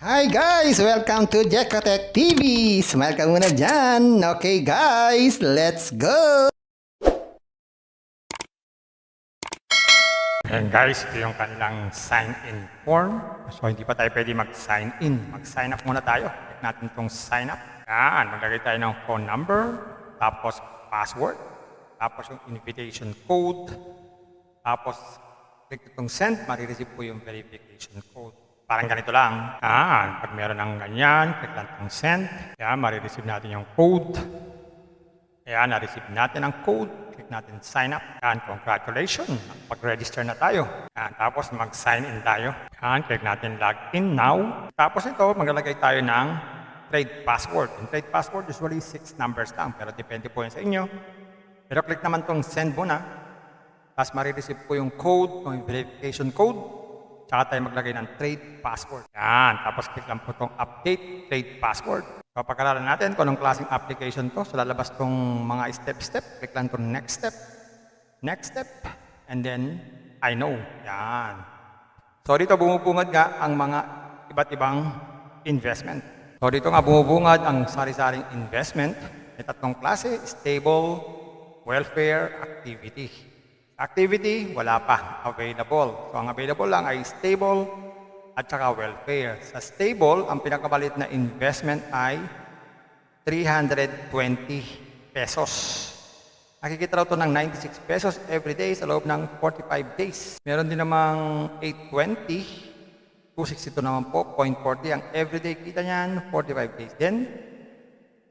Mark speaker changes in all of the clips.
Speaker 1: Hi guys! Welcome to Jekotech TV! Smile ka muna dyan! Okay guys, let's go!
Speaker 2: Ayan guys, ito yung kanilang sign-in form. So hindi pa tayo pwede mag-sign in. Mag-sign up muna tayo. Click natin itong sign up. Yan, maglagay tayo ng phone number, tapos password, tapos yung invitation code, tapos click itong send, marireceive po yung verification code. Parang ganito lang. Yan, pag meron ng ganyan, click lang itong send. Yan, marireceive natin yung code. Ayan, na-receive natin ang code. Click natin sign up. Ayan, congratulations. Pag-register na tayo. Ayan, tapos mag-sign in tayo. Ayan, click natin log in now. Tapos ito, maglalagay tayo ng trade password. Yung trade password, usually 6 numbers lang. Pero depende po yan sa inyo. Pero click naman tong send muna. Tapos marireceive po yung code, yung verification code. Tsaka tayo maglagay ng trade password. Ayan, tapos click lang po tong update trade password. Papag-aralan natin kung anong klaseng application to. So lalabas tong mga step-step. Click lang itong next step, and then I know. Yan. So dito bumubungad nga ang mga iba't ibang investment. So dito nga bumubungad ang sari-saring investment. May tatlong klase: stable, welfare, activity. Activity, wala pa. Available. So ang available lang ay stable at saka welfare. Sa stable, ang pinakamalit na investment ay 320 pesos. Nakikita raw ito ng 96 pesos every day sa loob ng 45 days. Meron din namang 820, 262 naman po, 0.40. Ang everyday kita niyan, 45 days din.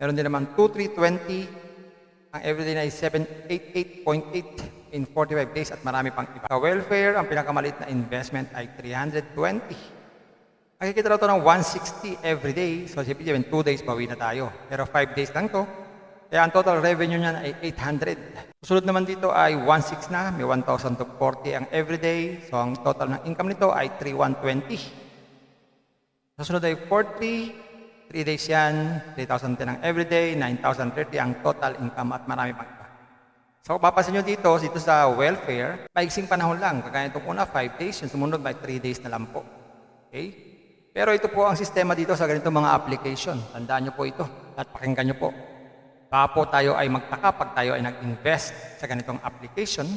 Speaker 2: Meron din naman 2320, ang everyday na ay 788.8 in 45 days at marami pang iba. Sa welfare, ang pinakamalit na investment ay 320. Nakikita raw ito ng 160 every day. So, sipin 2 days, bawi na tayo. Pero 5 days lang to. Kaya ang total revenue niyan ay 800. Susunod naman dito ay 1.6 na. May 1,000 to 40 ang everyday. So, ang total ng income nito ay 3,120. Susunod ay 40. 3 days yan. 3,010 ang everyday. 9,030 ang total income at marami pang iba. So, papasin nyo dito sa welfare, maiksing panahon lang. Kagaya itong una, 5 days. Yung sumunod, may 3 days na lang po. Okay? Pero ito po ang sistema dito sa ganitong mga application. Tandaan nyo po ito at pakinggan nyo po. Baka po tayo ay magtaka pag tayo ay nag-invest sa ganitong application.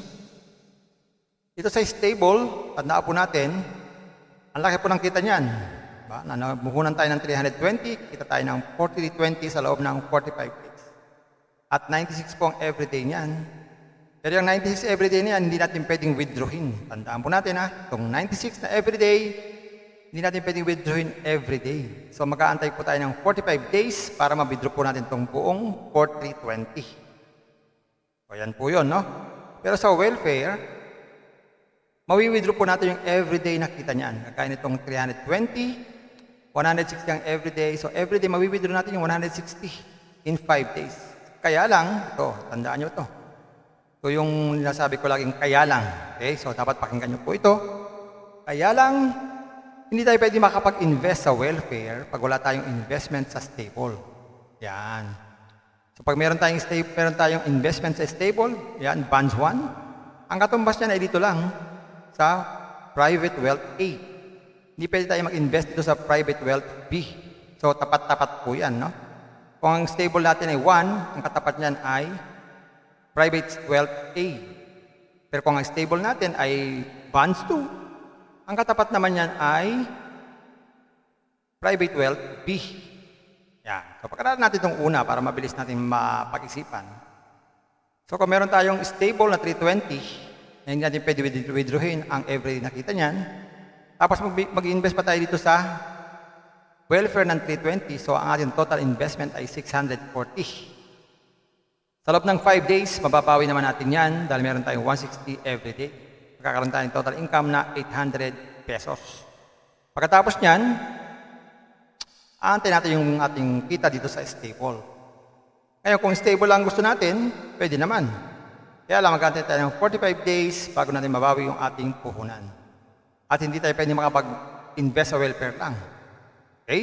Speaker 2: Dito sa stable, tandaan po natin, ang laki po ng kita niyan. Namuhunan tayo ng 320, kita tayo ng 4320 sa loob ng 45 days. At 96 po ang everyday niyan. Pero yung 96 everyday niyan, hindi natin pwedeng withdrawin. Tandaan po natin itong 96 na everyday, hindi natin pwedeng withdrawin everyday. So mag-aantay po tayo ng 45 days para ma-withdraw po natin itong buong 4320. So yan po yun, no? Pero sa welfare, mawi-withdraw po natin yung everyday na kita niyan. Kaya nitong 320, 160 ang everyday. So everyday, mawi-withdraw natin yung 160 in 5 days. Kaya lang, ito, tandaan nyo ito. Ito yung nasabi ko laging kaya lang. Okay? So dapat pakinggan nyo po ito. Kaya lang, hindi tayo pwede makapag-invest sa welfare pag wala tayong investment sa stable. Yan. So pag meron tayong investment sa stable, yan, bonds 1, ang katumbas niyan ay dito lang sa private wealth A. Hindi pwede tayo mag-invest dito sa private wealth B. So tapat-tapat po yan, no? Kung ang stable natin ay 1, ang katapat niyan ay private wealth A. Pero kung ang stable natin ay bonds 2, ang katapat naman yan ay private wealth B. Yan. So, pagkaralan natin itong una para mabilis natin mapag-isipan. So, kung meron tayong stable na 320, hindi natin pwede withdrawin ang everyday nakita niyan. Tapos, mag-invest pa tayo dito sa welfare ng 320. So, ang ating total investment ay 640. Sa loob ng 5 days, mababawi naman natin yan dahil meron tayong 160 everyday. Magkakaroon tayo ng total income na 800 pesos. Pagkatapos niyan, aantay natin yung ating kita dito sa stable. Ngayon, kung stable lang gusto natin, pwede naman. Kaya lang, mag-aantay tayo ng 45 days bago natin mabawi yung ating puhunan. At hindi tayo pwede makapag-invest sa welfare lang. Okay?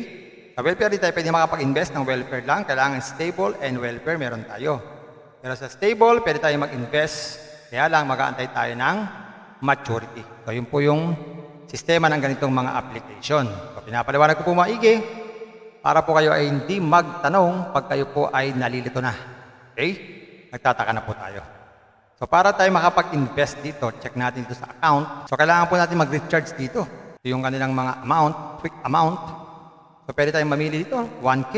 Speaker 2: Sa welfare, hindi tayo pwede makapag-invest ng welfare lang. Kailangan stable and welfare meron tayo. Pero sa stable, pwede tayo mag-invest. Kaya lang, mag-aantay tayo ng maturity. So, yun po yung sistema ng ganitong mga application. So, pinapaliwanag ko po maigi para po kayo ay hindi magtanong pag kayo po ay nalilito na. Okay? Nagtataka na po tayo. So para tayo makapag-invest dito, check natin dito sa account. So kailangan po natin mag-recharge dito. Ito yung kanilang mga amount, quick amount. So pwede tayong mamili dito, 1K.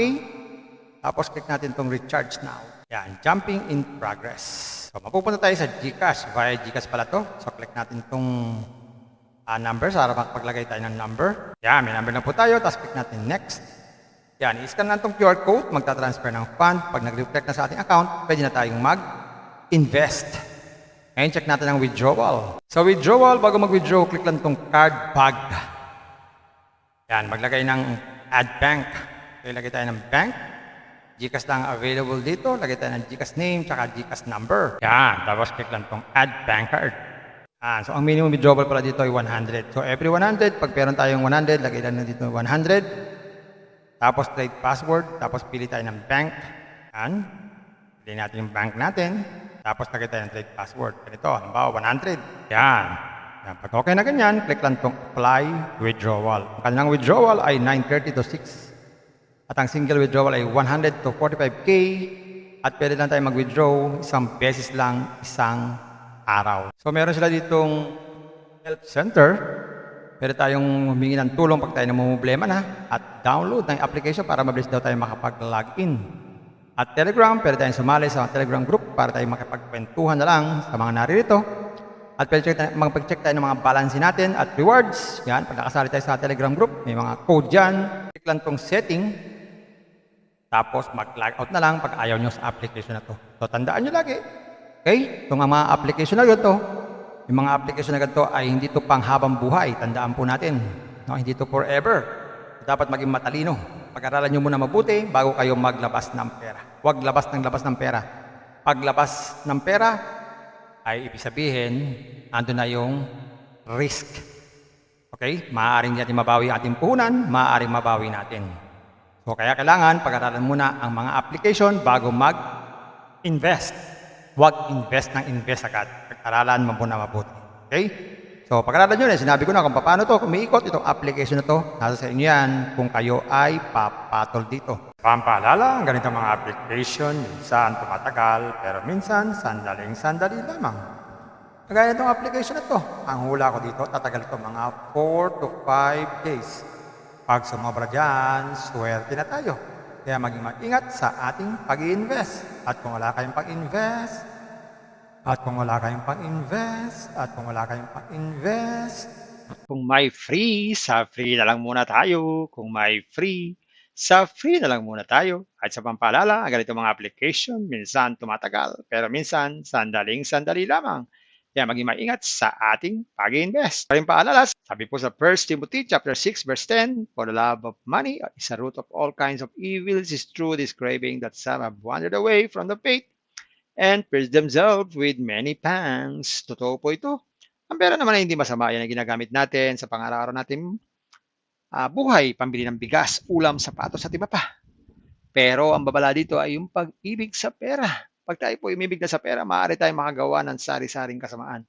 Speaker 2: Tapos click natin itong recharge now. Yan, jumping in progress. So mapupunta tayo sa GCash. Via GCash pala to. So click natin itong number para mapaglagay tayo ng number. Yan, may number na po tayo. Tapos click natin next. Yan, i-scan natin itong QR code. Magta-transfer ng fund. Pag nag-reflect na sa ating account, pwede na tayong mag-invest. Ngayon, check natin ang withdrawal. So withdrawal, bago mag-withdraw, click lang itong card bag. Yan, maglagay ng add bank. So, ilagay tayo ng bank. GCash lang available dito. Lagay tayo ng GCash name, tsaka GCash number. Yan, tapos click lang itong add bank card. Yan, so ang minimum withdrawal pala dito ay 100. So every 100, pag meron tayong 100, lagay lang dito 100. Tapos trade password, tapos pili tayo ng bank. Yan, pili natin yung bank natin. Tapos lagay tayo ng trade password. Ganito, halimbawa 100. Yan. Yan. Pag okay na ganyan, click lang itong apply withdrawal. Ang kanilang withdrawal ay 930 to 6. At ang single withdrawal ay 100 to 45K. At pwede lang tayo mag-withdraw isang beses lang, isang araw. So meron sila ditong help center. Pwede tayong humingi ng tulong pag tayo namumblema na. At download ng application para mabilis daw tayo makapag-login. At Telegram, pwede tayong sumali sa Telegram group para tayo makapagkwentuhan na lang sa mga naririto. At pwede mag-check tayo ng mga balance natin at rewards. Yan, pag nakasali tayo sa Telegram group, may mga code dyan. Click lang tong setting. Tapos mag-log out na lang pag ayaw nyo sa application na to. So tandaan nyo lagi. Okay? Itong mga application na ganito, yung mga application na ganito ay hindi to panghabang buhay. Tandaan po natin. No? Hindi to forever. Dapat maging matalino. Pag-aralan nyo muna mabuti bago kayo maglabas ng pera. Huwag labas ng pera. Paglabas ng pera ay ibig sabihin, ando na yung risk. Okay? Maaaring natin mabawi ang ating puhunan, maaaring mabawi natin. So kaya kailangan pag-aralan muna ang mga application bago mag-invest. Huwag invest ng invest agad. Pag-aralan mo muna mabuti. Okay? So, pag-aralan nyo na, sinabi ko na kung paano to umiikot itong application na to. Nasa sa inyo yan kung kayo ay papatol dito. Pampaalala, ang ganitong mga application, minsan tumatagal, pero minsan sandaling-sandali lamang. Kagaya itong application na to, ang hula ko dito, tatagal ito mga 4 to 5 days. Pag sumobra dyan, swerte na tayo. Kaya maging mag-ingat sa ating pag-i-invest. At kung wala kayong pag-invest, kung may free, sa free na lang muna tayo. Kung may free, sa free na lang muna tayo. At sa pampaalala, ang ganito mga application, minsan tumatagal, pero minsan sandaling-sandali lamang. Kaya maging maingat sa ating pag-invest. Paring paalala, sabi po sa 1 Timothy chapter 6 verse 10, for the love of money is the root of all kinds of evils, is true this craving that some have wandered away from the faith and pierced themselves with many pangs. Totoo po ito. Ang pera naman ay hindi masama. Yan ang ginagamit natin sa pang-araw-araw natin buhay, pambili ng bigas, ulam, sapatos at iba pa. Pero ang babala dito ay yung pag-ibig sa pera. Pag tayo po umibig na sa pera, maaari tayong makagawa ng sari-saring kasamaan.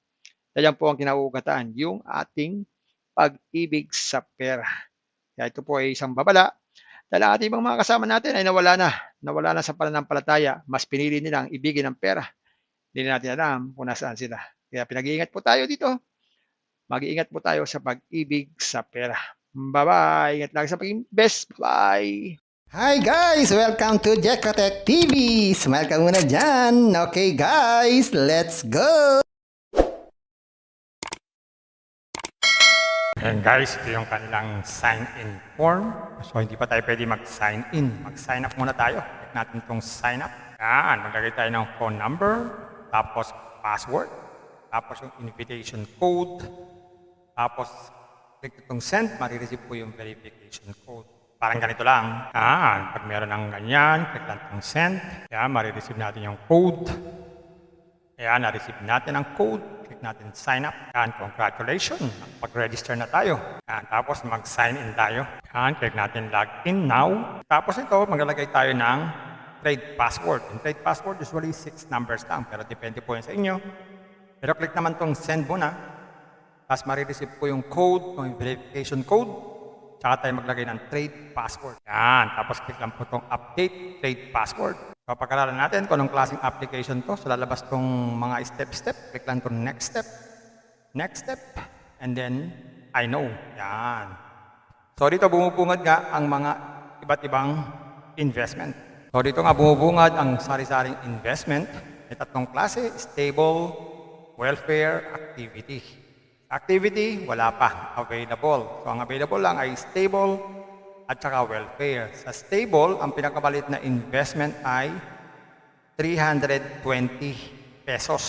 Speaker 2: Yan po ang kinauugatan, yung ating pag-ibig sa pera. Kaya ito po ay isang babala. Dahil ang ating ibang mga kasama natin ay nawala na sa pananampalataya. Mas pinili nilang ibigin ang pera. Hindi natin alam kung nasaan sila. Kaya pinag-iingat po tayo dito. Mag-iingat po tayo sa pag-ibig sa pera. Bye-bye. Ingat lang sa pag-invest. Bye.
Speaker 1: Hi guys! Welcome to Jekotech TV! Smile ka muna dyan! Okay guys, let's go!
Speaker 2: And guys, ito yung kanilang sign-in form. So, hindi pa tayo pwede mag-sign in. Mag-sign up muna tayo. Click natin itong sign up. Yan, maglagay tayo ng phone number, tapos password, tapos yung invitation code, tapos click itong send, marireceive po yung verification code. Parang ganito lang. Yan, pag meron ng ganyan, click lang itong send. Yan, marireceive natin yung code. Yan, na-receive natin ang code. Click natin sign up. Yan, congratulations. Pag-register na tayo. Yan, tapos mag-sign in tayo. Yan, click natin log in now. Tapos ito, maglalagay tayo ng trade password. Yung trade password usually 6 numbers lang, pero depende po yan sa inyo. Pero click naman tong send muna. Tapos marireceive po yung code, yung verification code. Tsaka tayo maglagay ng trade password. Yan. Tapos click lang po itong update trade password. So pagkaralan natin kung anong klaseng application to. So lalabas tong mga step-step. Click lang itong next step. Next step. And then, I know. Yan. So dito bumubungad nga ang mga iba't ibang investment. So dito nga bumubungad ang sari-saring investment. May tatlong klase, stable, welfare, activity. Activity, wala pa, available. So ang available lang ay stable at saka welfare. Sa stable, ang pinakamalit na investment ay 320 pesos.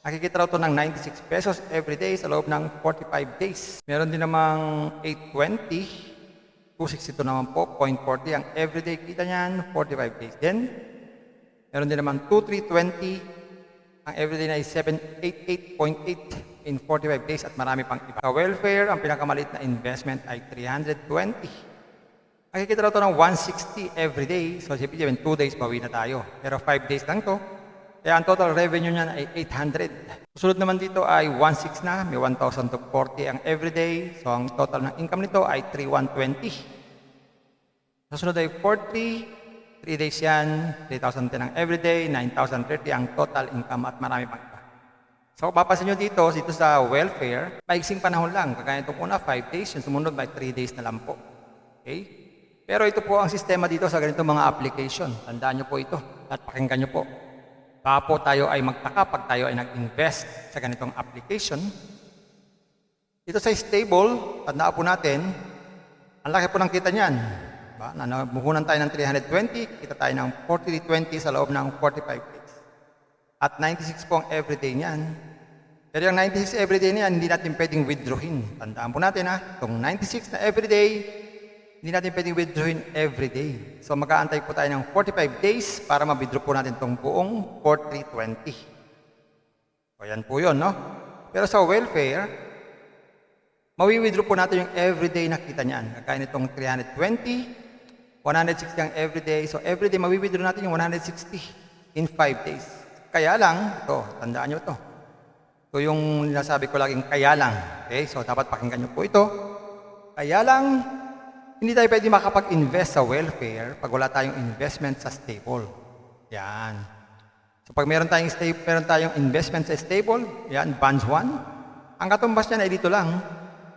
Speaker 2: Nakikita raw ito ng 96 pesos every day sa loob ng 45 days. Meron din namang 820, 262 naman po, 0.40. Ang everyday kita niyan, 45 days din. Meron din naman 2320, ang everyday na ay 788.8 in 45 days at marami pang iba. Sa welfare, ang pinakamalit na investment ay 320. Nakikita raw ito ng 160 every day. So, sipin 2 days, bawi na tayo. Pero 5 days lang to. Kaya ang total revenue niyan ay 800. Susunod naman dito ay 1.6 na, may 1,000 to 40 ang everyday. So ang total ng income nito ay 3,120. Susunod ay 40, 3 days yan, 3,010 ang everyday, 9,030 ang total income at marami pang iba. So papasin nyo dito sa welfare, maiksing panahon lang. Kagaya itong una, 5 days, yung sumunod may 3 days na lang po. Okay? Pero ito po ang sistema dito sa ganitong mga application. Tandaan nyo po ito at pakinggan nyo po. Baka po tayo ay magtaka pag tayo ay nag-invest sa ganitong application. Dito sa stable, tandaan po natin, ang laki po ng kita niyan. Namuhunan tayo ng 320, kita tayo ng 4320 sa loob ng 45 days. At 96 po ang everyday niyan. Pero yung 96 everyday niyan, hindi natin pwedeng withdrawin. Tandaan po natin itong 96 na everyday, hindi natin pwedeng withdrawin everyday. So mag-aantay po tayo ng 45 days para ma-withdraw po natin itong buong 4320. So yan po yun, no? Pero sa welfare, mawi-withdraw po natin yung everyday na kita niyan. Kaya nitong 320, 160 ang everyday. So everyday, mawi-withdraw natin yung 160 in 5 days. Kaya lang, ito, tandaan nyo ito. So yung nasabi ko laging kaya lang. Okay? So dapat pakinggan nyo po ito. Kaya lang, hindi tayo pwede makapag-invest sa welfare pag wala tayong investment sa stable. Yan. So pag meron tayong investment sa stable, yan, bonds 1, ang katumbas niyan ay dito lang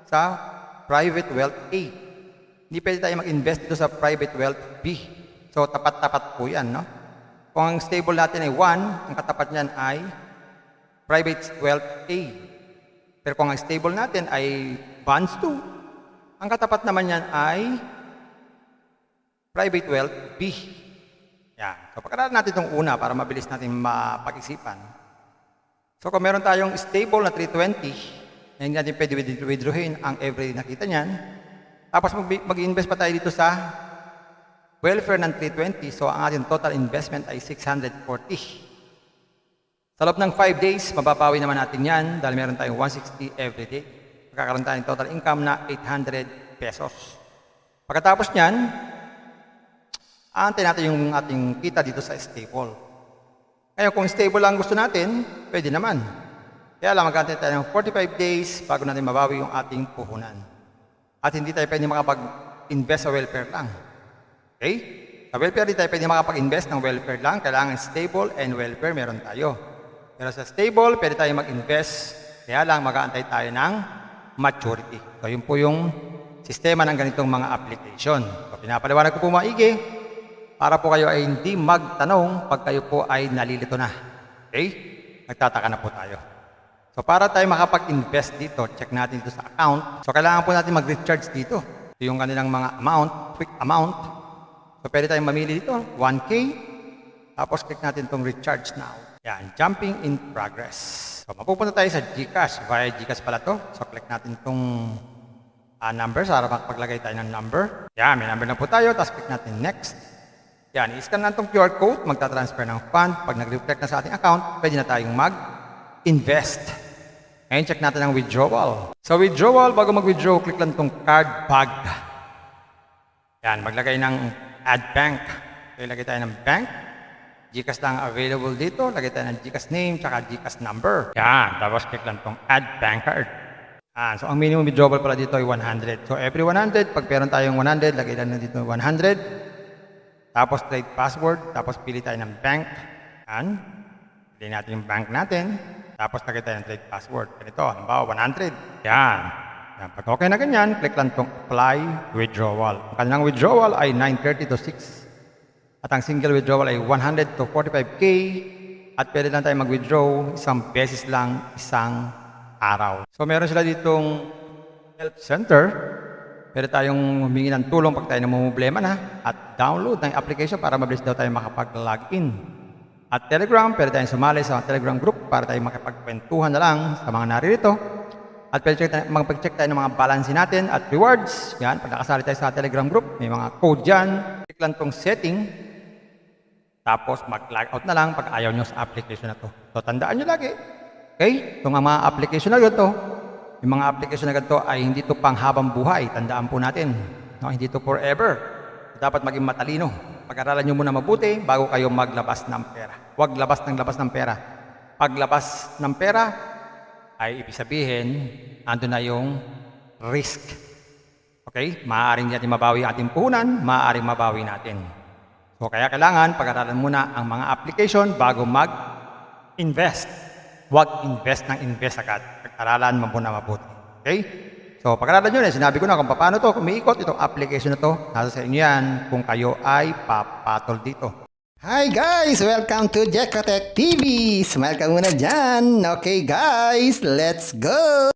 Speaker 2: sa private wealth A. Hindi pwede tayo mag-invest dito sa private wealth B. So tapat-tapat po yan, no? Kung ang stable natin ay 1, ang katapat niyan ay private wealth A. Pero kung ang stable natin ay bonds 2, ang katapat naman yan ay private wealth B. Yan. So, pagkaralan natin itong una para mabilis natin mapag-isipan. So, kung meron tayong stable na 320, hindi natin pwede withdrawin ang everyday nakita niyan. Tapos, mag-invest pa tayo dito sa welfare ng 320. So, ang ating total investment ay 640. Sa loob ng 5 days, mababawi naman natin yan dahil meron tayong 160 everyday. Magkakaroon tayo ng total income na 800 pesos. Pagkatapos niyan, aantay natin yung ating kita dito sa stable. Ngayon, kung stable lang gusto natin, pwede naman. Kaya lang, mag-aantay tayo ng 45 days bago natin mabawi yung ating puhunan. At hindi tayo pwede makapag-invest sa welfare lang. Okay? Sa welfare, hindi tayo pwede makapag-invest ng welfare lang. Kailangan stable and welfare meron tayo. Pero sa stable, pwede tayo mag-invest. Kaya lang, mag-aantay tayo ng maturity. So, yun po yung sistema ng ganitong mga application. So, pinapaliwanag ko po maigi para po kayo ay hindi magtanong pag kayo po ay nalilito na. Okay? Nagtataka na po tayo. So, para tayo makapag-invest dito, check natin dito sa account. So, kailangan po natin mag-recharge dito. Ito yung kanilang mga amount, quick amount. So, pwede tayong mamili dito, 1K. Tapos, click natin itong recharge now. Yan, jumping in progress. So, mapupunta tayo sa GCash. Via GCash pala to. So, click natin itong number para mapaglagay tayo ng number. Yan, may number na po tayo. Tapos, click natin next. Yan, i-scan natin itong QR code. Magta-transfer ng fund. Pag nag-reflect na sa ating account, pwede na tayong mag-invest. Ngayon, check natin ang withdrawal. So, withdrawal, bago mag-withdraw, click lang itong card bag. Yan, maglagay ng add bank. So, ilagay tayo ng bank. GCash lang available dito. Lagay tayo ng GCash name, tsaka GCash number. Yan. Tapos click lang itong add bank card. So ang minimum withdrawal pala dito ay 100. So every 100, pag meron tayong 100, lagay lang na dito 100. Tapos trade password, tapos pili tayo ng bank. Yan. Pili natin yung bank natin. Tapos lagay tayo ng trade password. Ganito, halimbawa 100. Yan. Yan. Pag okay na ganyan, click lang itong apply withdrawal. Ang kanilang withdrawal ay 930 to 6. At ang single withdrawal ay 100 to 45K. At pwede lang tayo mag-withdraw isang beses lang, isang araw. So meron sila ditong help center. Pwede tayong humingi ng tulong pag tayo namumblema na. At download ng application para mabilis daw tayo makapag-login. At Telegram, pwede tayong sumali sa Telegram group para tayo makapagkwentuhan na lang sa mga naririto. At pwede mag-check tayo ng mga balance natin at rewards. Yan, pag nakasali tayo sa Telegram group, may mga code dyan. Click lang tong setting. Tapos mag-log out na lang pag ayaw nyo sa application na to. So tandaan nyo lagi. Okay? Itong mga application na ganito, yung mga application na ganito ay hindi to panghabang buhay. Tandaan po natin. No? Hindi to forever. Dapat maging matalino. Pag-aralan nyo muna mabuti bago kayo maglabas ng pera. Huwag labas ng pera. Paglabas ng pera ay ibig sabihin, ando na yung risk. Okay? Maaaring natin mabawi ang ating puhunan, maaaring mabawi natin. So kaya kailangan pag-aralan muna ang mga application bago mag-invest. Huwag invest ng invest agad. Pag-aralan mo muna mabuti. Okay? So pag-aralan nyo na, sinabi ko na kung paano to umiikot itong application na to. Nasa sa inyo yan kung kayo ay papatol dito.
Speaker 1: Hi guys! Welcome to Jekatech TV! Smile ka muna dyan! Okay guys, let's go!